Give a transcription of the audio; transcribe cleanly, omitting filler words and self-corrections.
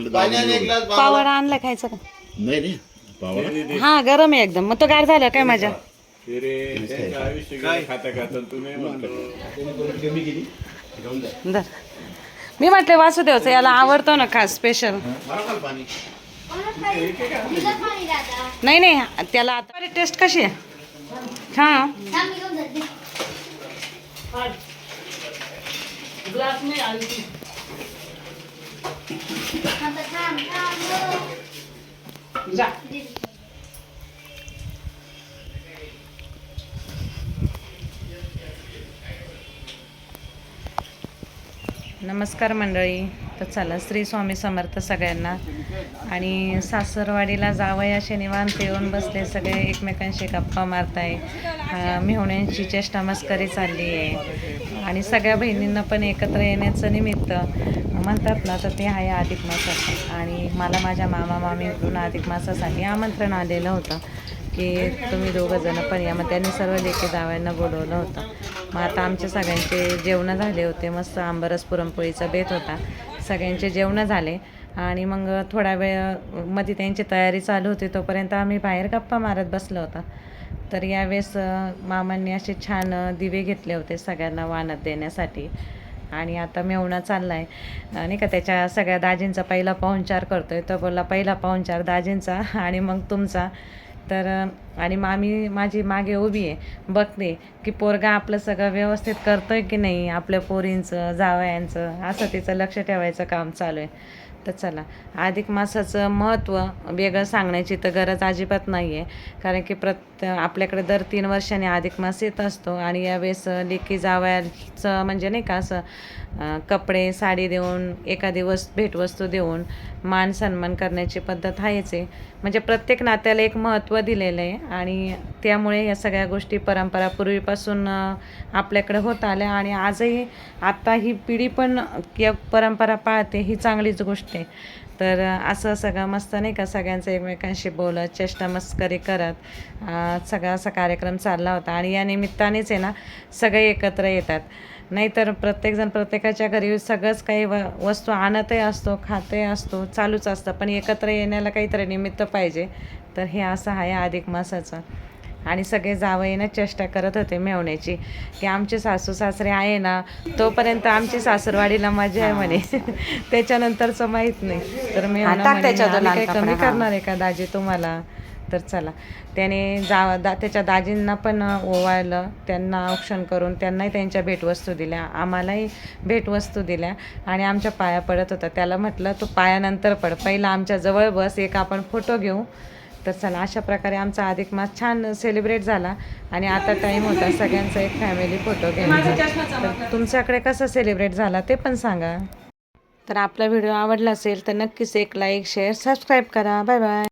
पावडा आणला खायचं का? नाही रे पावडा हा गरम आहे एकदम. मग तो गार झाला काय माझ्या? धर. मी म्हटलं वासुदेवचं याला आवडतो ना खास स्पेशल. नाही नाही त्याला आता टेस्ट कशी आहे? हा ग्लास नाही आली. जा. नमस्कार मंडळी. तर चला श्री स्वामी समर्थ सगळ्यांना. आणि सासरवाडीला जावयाशे निवांत येऊन बसले सगळे एकमेकांशी गप्पा मारताय. मेहुण्यांची चेष्टा मस्करी चालली आहे आणि सगळ्या बहिणींना पण एकत्र येण्याचं निमित्त म्हणतात ना तर ते आहे अधिक मासाचं. आणि मला माझ्या मामा मामीकडून अधिक मासासाठी आमंत्रण आलेलं होतं की तुम्ही दोघंजणं पण या. मग त्यांनी सर्व लेकी जावयांना बोलवलं होतं. मग आता आमच्या सगळ्यांचे जेवणं झाले होते. मस्त आंबरस पुरणपोळीचा बेत होता. सगळ्यांचे जेवणं झाले आणि मग थोडा वेळ मध्ये त्यांची तयारी चालू होती तोपर्यंत आम्ही बाहेर गप्पा मारत बसलो होतो. तर यावेळेस मामांनी असे छान दिवे घेतले होते सगळ्यांना वाणत देण्यासाठी. आणि आता मेहुणा चालला आहे नाही का त्याच्या सगळ्या दाजींचा पहिला पाहुणचार करतो आहे. तर बोलला पहिला पाहुणचार दाजींचा आणि मग तुमचा. तर आणि मामी माझी मागे उभी आहे बघते की पोरगा आपलं सगळं व्यवस्थित करतो आहे की नाही, आपल्या पोरींचं जावयांचं असं तिचं लक्ष ठेवायचं काम चालू आहे. तर चला अधिक मासाचं महत्त्व वेगळं सांगण्याची तर गरज अजिबात नाही आहे. कारण की आपल्याकडे दर 3 वर्षांनी अधिक मास येत असतो. आणि यावेळेस लेकी जावयाचं म्हणजे नाही का असं कपडे साडी देऊन एका दिवस भेटवस्तू देऊन मान सन्मान करण्याची पद्धत आहेच आहे. म्हणजे प्रत्येक नात्याला एक महत्त्व दिलेलं आहे. आणि त्यामुळे या सगळ्या गोष्टी परंपरा पूर्वीपासून आपल्याकडे होत आल्या आणि आजही आत्ता ही पिढी पण या परंपरा पाळते ही चांगलीच गोष्ट आहे. तर असं सगळं मस्त नाही का सगळ्यांचं एकमेकांशी बोलत चेष्टा मस्करी करत सगळा असा कार्यक्रम चालला होता. आणि या निमित्तानेच आहे ना सगळे एकत्र येतात. नाहीतर प्रत्येकजण प्रत्येकाच्या घरी सगळंच काही वस्तू आणतही असतो खातही असतो चालूच असतं. पण एकत्र येण्याला काहीतरी निमित्त पाहिजे. तर हे असं आहे अधिक मासाचं. आणि सगळे जावईनं चेष्टा करत होते मेवण्याची की आमचे सासू सासरे आहे ना तोपर्यंत आमची सासूरवाडीला मजा आहे म्हणे. त्याच्यानंतरचं माहीत नाही. तर मी काही कमी करणार आहे का दाजी तुम्हाला. तर चला त्याने त्याच्या दाजींना पण ओवाळलं, त्यांना औक्षण करून त्यांनाही त्यांच्या भेटवस्तू दिल्या, आम्हालाही भेटवस्तू दिल्या आणि आमच्या पाया पडत होता. त्याला म्हटलं तू पायानंतर पड, पहिला आमच्या जवळ बस, एक आपण फोटो घेऊ. तर चला अशा प्रकारे आमचा अधिक मास छान सेलिब्रेट झाला. आणि आता टाईम होता सगळ्यांचा एक फॅमिली फोटो घ्यायचा. तर तुमच्याकडे कसं सेलिब्रेट झाला ते पण सांगा. तर आपला व्हिडिओ आवडला असेल तर नक्कीच एक लाईक शेअर सबस्क्राईब करा. Bye bye.